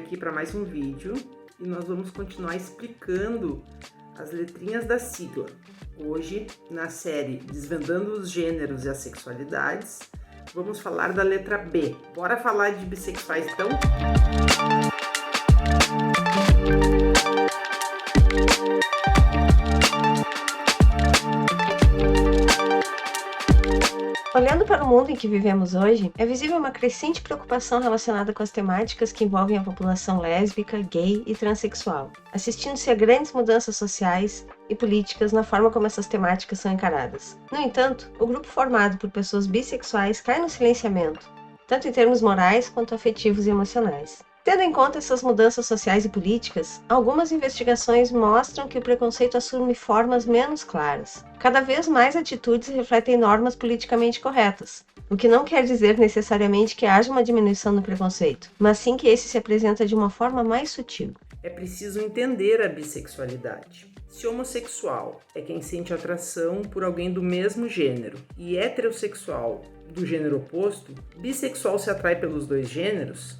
aqui para mais um vídeo e nós vamos continuar explicando as letrinhas da sigla. Hoje, na série Desvendando os Gêneros e as Sexualidades, vamos falar da letra B. Bora falar de bissexuais então? Olhando para o mundo em que vivemos hoje, é visível uma crescente preocupação relacionada com as temáticas que envolvem a população lésbica, gay e transexual, assistindo-se a grandes mudanças sociais e políticas na forma como essas temáticas são encaradas. No entanto, o grupo formado por pessoas bissexuais cai no silenciamento, tanto em termos morais quanto afetivos e emocionais. Tendo em conta essas mudanças sociais e políticas, algumas investigações mostram que o preconceito assume formas menos claras. Cada vez mais atitudes refletem normas politicamente corretas, o que não quer dizer necessariamente que haja uma diminuição no preconceito, mas sim que esse se apresenta de uma forma mais sutil. É preciso entender a bissexualidade. Se homossexual é quem sente atração por alguém do mesmo gênero e heterossexual do gênero oposto, bissexual se atrai pelos dois gêneros?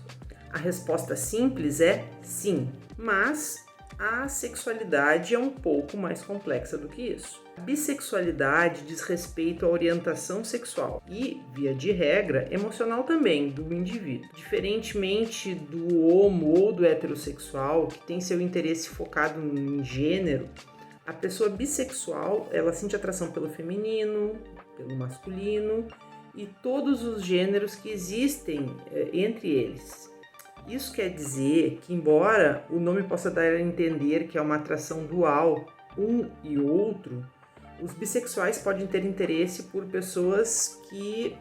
A resposta simples é sim, mas a sexualidade é um pouco mais complexa do que isso. A bissexualidade diz respeito à orientação sexual e, via de regra, emocional também do indivíduo. Diferentemente do homo ou do heterossexual, que tem seu interesse focado em gênero, a pessoa bissexual, ela sente atração pelo feminino, pelo masculino e todos os gêneros que existem entre eles. Isso quer dizer que, embora o nome possa dar a entender que é uma atração dual, um e outro, os bissexuais podem ter interesse por pessoas que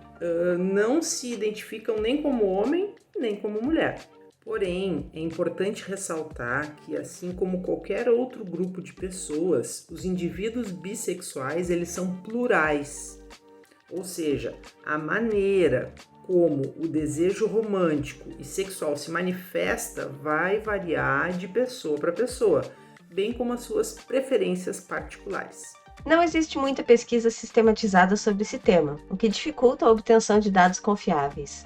não se identificam nem como homem nem como mulher. Porém, é importante ressaltar que, assim como qualquer outro grupo de pessoas, os indivíduos bissexuais eles são plurais, ou seja, a maneira como o desejo romântico e sexual se manifesta vai variar de pessoa para pessoa, bem como as suas preferências particulares. Não existe muita pesquisa sistematizada sobre esse tema, o que dificulta a obtenção de dados confiáveis.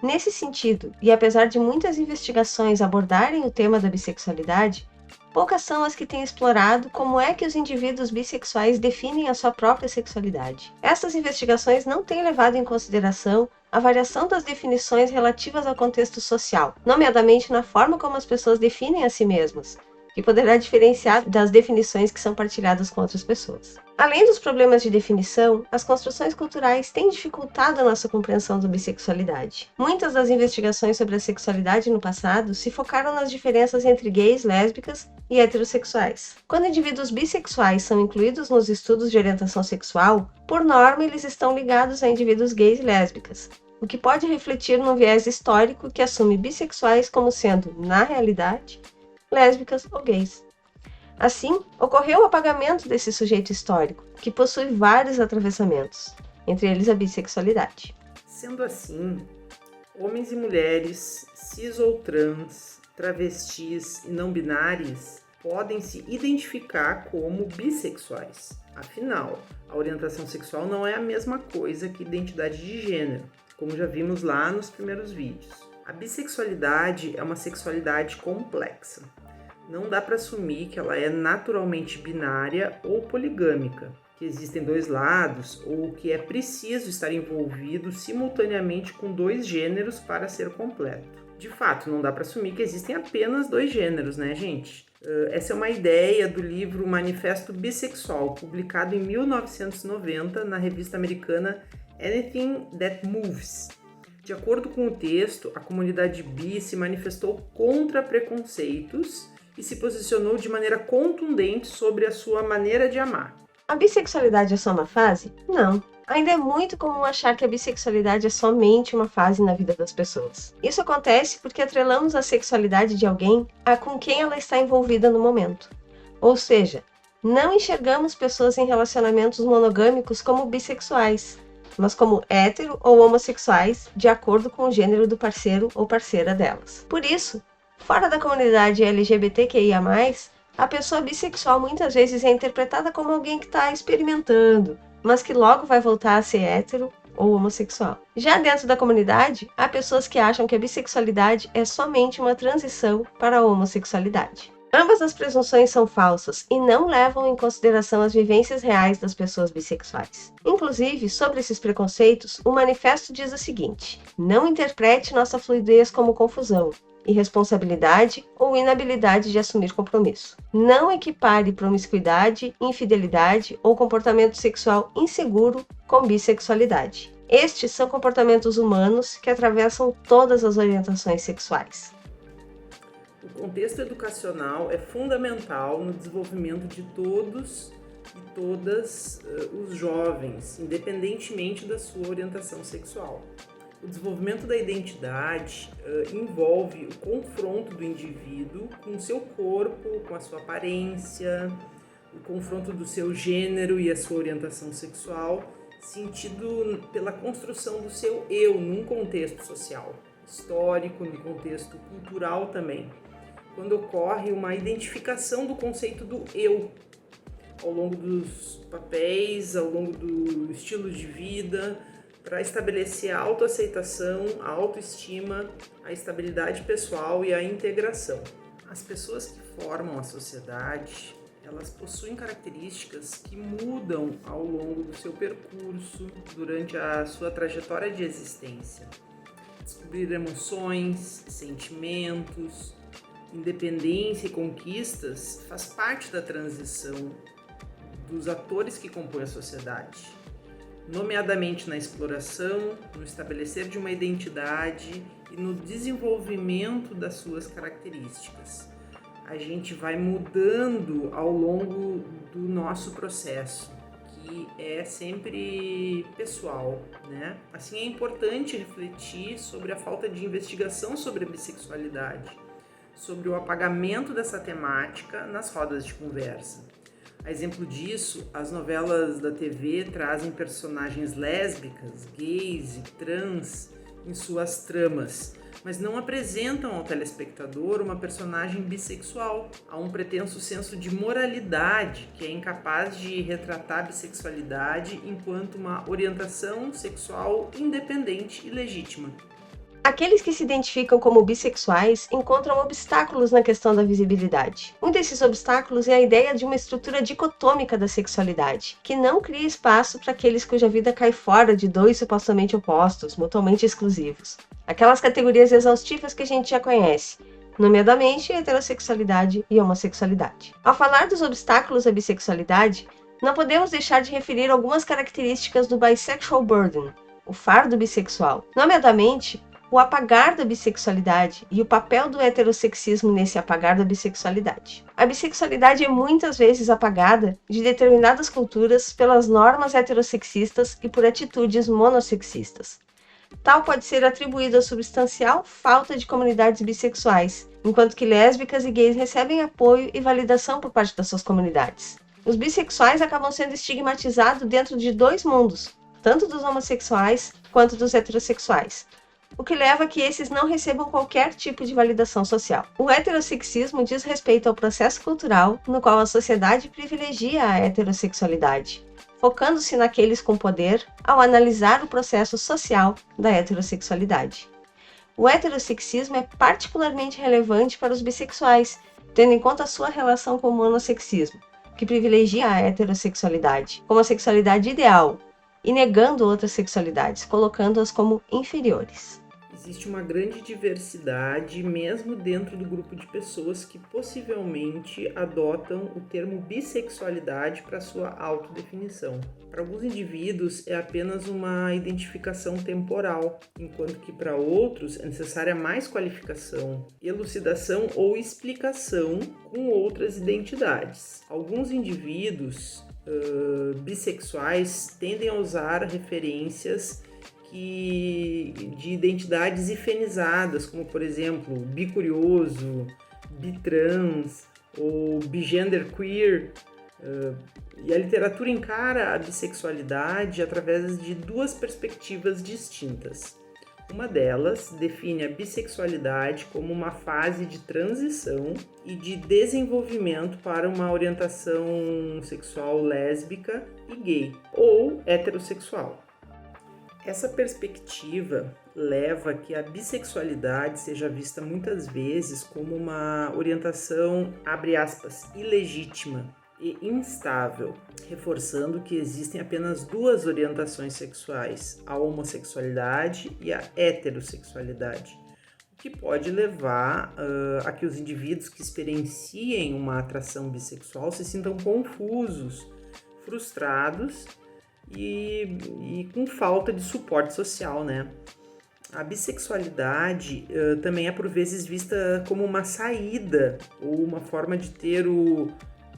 Nesse sentido, e apesar de muitas investigações abordarem o tema da bissexualidade, poucas são as que têm explorado como é que os indivíduos bissexuais definem a sua própria sexualidade. Essas investigações não têm levado em consideração a variação das definições relativas ao contexto social, nomeadamente na forma como as pessoas definem a si mesmas, que poderá diferenciar das definições que são partilhadas com outras pessoas. Além dos problemas de definição, as construções culturais têm dificultado a nossa compreensão da bissexualidade. Muitas das investigações sobre a sexualidade no passado se focaram nas diferenças entre gays, lésbicas e heterossexuais. Quando indivíduos bissexuais são incluídos nos estudos de orientação sexual, por norma eles estão ligados a indivíduos gays e lésbicas, o que pode refletir num viés histórico que assume bissexuais como sendo, na realidade, lésbicas ou gays. Assim, ocorreu o apagamento desse sujeito histórico, que possui vários atravessamentos, entre eles a bissexualidade. Sendo assim, homens e mulheres, cis ou trans, travestis e não binários podem se identificar como bissexuais. Afinal, a orientação sexual não é a mesma coisa que identidade de gênero, como já vimos lá nos primeiros vídeos. A bissexualidade é uma sexualidade complexa. Não dá para assumir que ela é naturalmente binária ou poligâmica, que existem dois lados ou que é preciso estar envolvido simultaneamente com dois gêneros para ser completo. De fato, não dá para assumir que existem apenas dois gêneros, né, gente? Essa é uma ideia do livro Manifesto Bissexual, publicado em 1990 na revista americana Anything That Moves. De acordo com o texto, a comunidade bi se manifestou contra preconceitos e se posicionou de maneira contundente sobre a sua maneira de amar. A bissexualidade é só uma fase? Não. Ainda é muito comum achar que a bissexualidade é somente uma fase na vida das pessoas. Isso acontece porque atrelamos a sexualidade de alguém a com quem ela está envolvida no momento. Ou seja, não enxergamos pessoas em relacionamentos monogâmicos como bissexuais, mas como hétero ou homossexuais, de acordo com o gênero do parceiro ou parceira delas. Por isso, fora da comunidade LGBTQIA+, a pessoa bissexual muitas vezes é interpretada como alguém que está experimentando, mas que logo vai voltar a ser hétero ou homossexual. Já dentro da comunidade, há pessoas que acham que a bissexualidade é somente uma transição para a homossexualidade. Ambas as presunções são falsas e não levam em consideração as vivências reais das pessoas bissexuais. Inclusive, sobre esses preconceitos, o manifesto diz o seguinte: não interprete nossa fluidez como confusão, irresponsabilidade ou inabilidade de assumir compromisso. Não equipare promiscuidade, infidelidade ou comportamento sexual inseguro com bissexualidade. Estes são comportamentos humanos que atravessam todas as orientações sexuais. O contexto educacional é fundamental no desenvolvimento de todos e todas os jovens, independentemente da sua orientação sexual. O desenvolvimento da identidade envolve o confronto do indivíduo com o seu corpo, com a sua aparência, o confronto do seu gênero e a sua orientação sexual, sentido pela construção do seu eu num contexto social, histórico, num contexto cultural também, quando ocorre uma identificação do conceito do eu ao longo dos papéis, ao longo do estilo de vida, para estabelecer a autoaceitação, a autoestima, a estabilidade pessoal e a integração. As pessoas que formam a sociedade, elas possuem características que mudam ao longo do seu percurso, durante a sua trajetória de existência. Descobrir emoções, sentimentos, independência e conquistas faz parte da transição dos atores que compõem a sociedade, nomeadamente na exploração, no estabelecer de uma identidade e no desenvolvimento das suas características. A gente vai mudando ao longo do nosso processo, que é sempre pessoal, né? Assim, é importante refletir sobre a falta de investigação sobre a bissexualidade, sobre o apagamento dessa temática nas rodas de conversa. A exemplo disso, as novelas da TV trazem personagens lésbicas, gays e trans em suas tramas, mas não apresentam ao telespectador uma personagem bissexual. Há um pretenso senso de moralidade que é incapaz de retratar a bissexualidade enquanto uma orientação sexual independente e legítima. Aqueles que se identificam como bissexuais encontram obstáculos na questão da visibilidade. Um desses obstáculos é a ideia de uma estrutura dicotômica da sexualidade, que não cria espaço para aqueles cuja vida cai fora de dois supostamente opostos, mutuamente exclusivos. Aquelas categorias exaustivas que a gente já conhece, nomeadamente heterossexualidade e homossexualidade. Ao falar dos obstáculos à bissexualidade, não podemos deixar de referir algumas características do bisexual burden, o fardo bissexual, nomeadamente o apagar da bissexualidade e o papel do heterossexismo nesse apagar da bissexualidade. A bissexualidade é muitas vezes apagada de determinadas culturas pelas normas heterossexistas e por atitudes monossexistas. Tal pode ser atribuído à substancial falta de comunidades bissexuais, enquanto que lésbicas e gays recebem apoio e validação por parte das suas comunidades. Os bissexuais acabam sendo estigmatizados dentro de dois mundos, tanto dos homossexuais quanto dos heterossexuais, o que leva a que esses não recebam qualquer tipo de validação social. O heterossexismo diz respeito ao processo cultural no qual a sociedade privilegia a heterossexualidade, focando-se naqueles com poder ao analisar o processo social da heterossexualidade. O heterossexismo é particularmente relevante para os bissexuais, tendo em conta a sua relação com o monossexismo, que privilegia a heterossexualidade como a sexualidade ideal, e negando outras sexualidades, colocando-as como inferiores. Existe uma grande diversidade, mesmo dentro do grupo de pessoas que possivelmente adotam o termo bissexualidade para sua autodefinição. Para alguns indivíduos é apenas uma identificação temporal, enquanto que para outros é necessária mais qualificação, elucidação ou explicação com outras identidades. Alguns indivíduos bissexuais tendem a usar referências de identidades hifenizadas, como por exemplo bicurioso, bitrans ou bigenderqueer, e a literatura encara a bissexualidade através de duas perspectivas distintas. Uma delas define a bissexualidade como uma fase de transição e de desenvolvimento para uma orientação sexual lésbica e gay, ou heterossexual. Essa perspectiva leva a que a bissexualidade seja vista muitas vezes como uma orientação, abre aspas, ilegítima e instável, reforçando que existem apenas duas orientações sexuais, a homossexualidade e a heterossexualidade, o que pode levar a que os indivíduos que experienciem uma atração bissexual se sintam confusos, frustrados e com falta de suporte social, né? A bissexualidade também é por vezes vista como uma saída ou uma forma de ter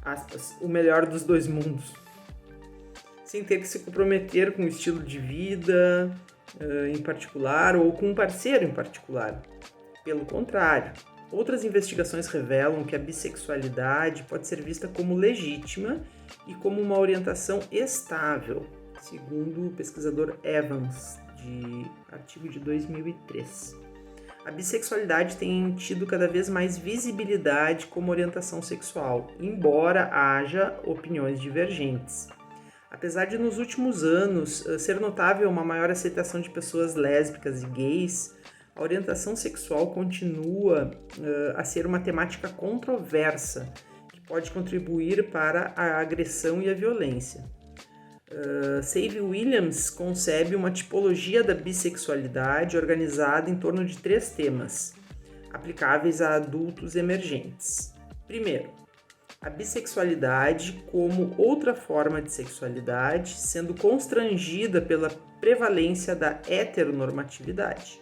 aspas, o melhor dos dois mundos, sem ter que se comprometer com um estilo de vida em particular ou com um parceiro em particular. Pelo contrário, outras investigações revelam que a bissexualidade pode ser vista como legítima e como uma orientação estável, segundo o pesquisador Evans, de artigo de 2003. A bissexualidade tem tido cada vez mais visibilidade como orientação sexual, embora haja opiniões divergentes. Apesar de nos últimos anos ser notável uma maior aceitação de pessoas lésbicas e gays, a orientação sexual continua a ser uma temática controversa, que pode contribuir para a agressão e a violência. Save Williams concebe uma tipologia da bissexualidade organizada em torno de 3 temas, aplicáveis a adultos emergentes. Primeiro, a bissexualidade como outra forma de sexualidade, sendo constrangida pela prevalência da heteronormatividade.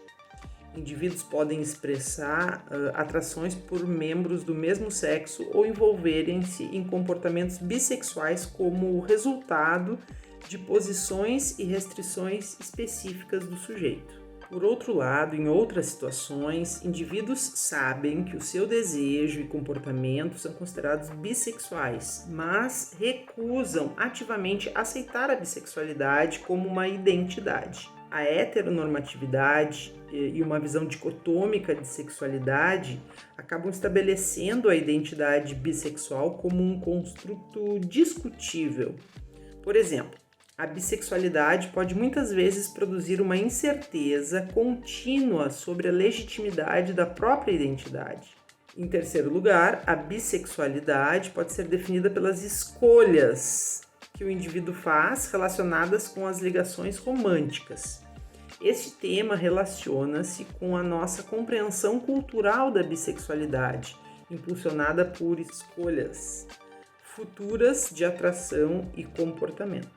Indivíduos podem expressar atrações por membros do mesmo sexo ou envolverem-se em comportamentos bissexuais como resultado de posições e restrições específicas do sujeito. Por outro lado, em outras situações, indivíduos sabem que o seu desejo e comportamento são considerados bissexuais, mas recusam ativamente aceitar a bissexualidade como uma identidade. A heteronormatividade e uma visão dicotômica de sexualidade acabam estabelecendo a identidade bissexual como um construto discutível. Por exemplo, a bissexualidade pode muitas vezes produzir uma incerteza contínua sobre a legitimidade da própria identidade. Em terceiro lugar, a bissexualidade pode ser definida pelas escolhas que o indivíduo faz relacionadas com as ligações românticas. Este tema relaciona-se com a nossa compreensão cultural da bissexualidade, impulsionada por escolhas futuras de atração e comportamento.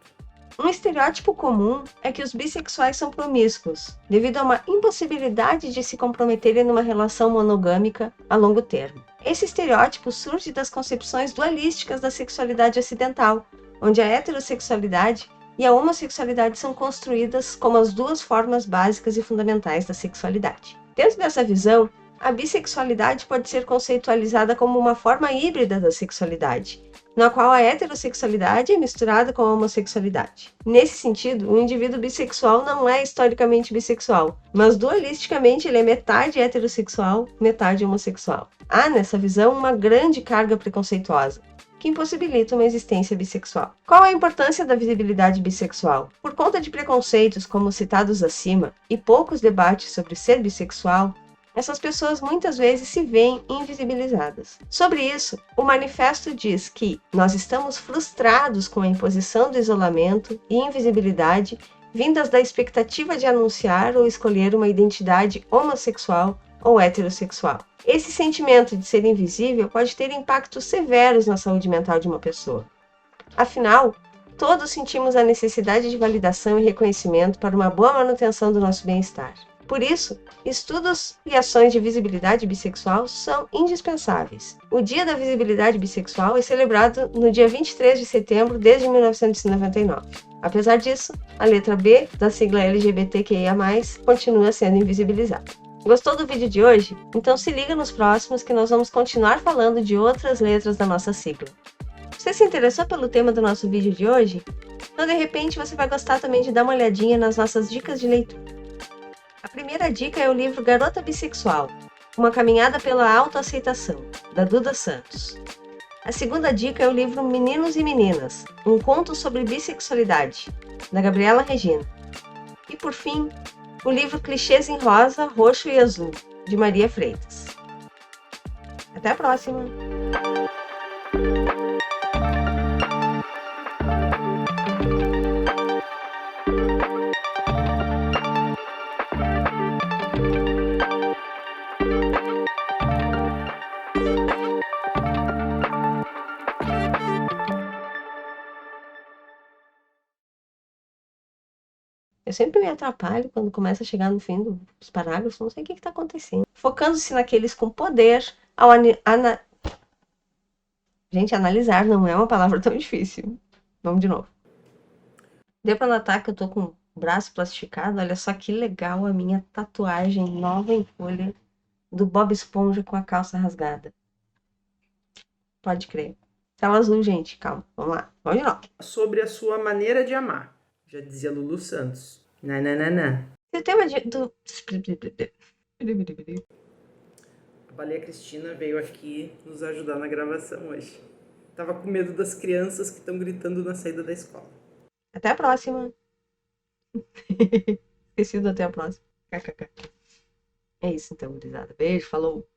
Um estereótipo comum é que os bissexuais são promíscuos, devido a uma impossibilidade de se comprometerem numa relação monogâmica a longo termo. Esse estereótipo surge das concepções dualísticas da sexualidade ocidental, onde a heterossexualidade e a homossexualidade são construídas como as duas formas básicas e fundamentais da sexualidade. Dentro dessa visão, a bissexualidade pode ser conceitualizada como uma forma híbrida da sexualidade, na qual a heterossexualidade é misturada com a homossexualidade. Nesse sentido, o indivíduo bissexual não é historicamente bissexual, mas dualisticamente ele é metade heterossexual, metade homossexual. Há nessa visão uma grande carga preconceituosa, que impossibilita uma existência bissexual. Qual a importância da visibilidade bissexual? Por conta de preconceitos como citados acima e poucos debates sobre ser bissexual, essas pessoas muitas vezes se veem invisibilizadas. Sobre isso, o manifesto diz que nós estamos frustrados com a imposição do isolamento e invisibilidade vindas da expectativa de anunciar ou escolher uma identidade homossexual ou heterossexual. Esse sentimento de ser invisível pode ter impactos severos na saúde mental de uma pessoa. Afinal, todos sentimos a necessidade de validação e reconhecimento para uma boa manutenção do nosso bem-estar. Por isso, estudos e ações de visibilidade bissexual são indispensáveis. O Dia da Visibilidade Bissexual é celebrado no dia 23 de setembro desde 1999. Apesar disso, a letra B da sigla LGBTQIA+, continua sendo invisibilizada. Gostou do vídeo de hoje? Então se liga nos próximos que nós vamos continuar falando de outras letras da nossa sigla. Você se interessou pelo tema do nosso vídeo de hoje? Então de repente você vai gostar também de dar uma olhadinha nas nossas dicas de leitura. A primeira dica é o livro Garota Bissexual, Uma Caminhada pela Autoaceitação, da Duda Santos. A segunda dica é o livro Meninos e Meninas, um conto sobre bissexualidade, da Gabriela Regina. E por fim, o livro Clichês em Rosa, Roxo e Azul, de Maria Freitas. Até a próxima! Eu sempre me atrapalho quando começa a chegar no fim dos parágrafos, não sei o que está acontecendo. Focando-se naqueles com poder, Gente, analisar não é uma palavra tão difícil. Vamos de novo. Deu pra notar que eu tô com o braço plastificado? Olha só que legal a minha tatuagem nova em folha do Bob Esponja com a calça rasgada. Pode crer. Tela azul, gente. Calma. Vamos lá. Vamos de novo. Sobre a sua maneira de amar. Já dizia Lulu Santos. Nananana. O tema do... A Baleia Cristina veio aqui nos ajudar na gravação hoje. Tava com medo das crianças que estão gritando na saída da escola. Até a próxima. Esqueci do até a próxima. É isso então, gurizada. Beijo, falou.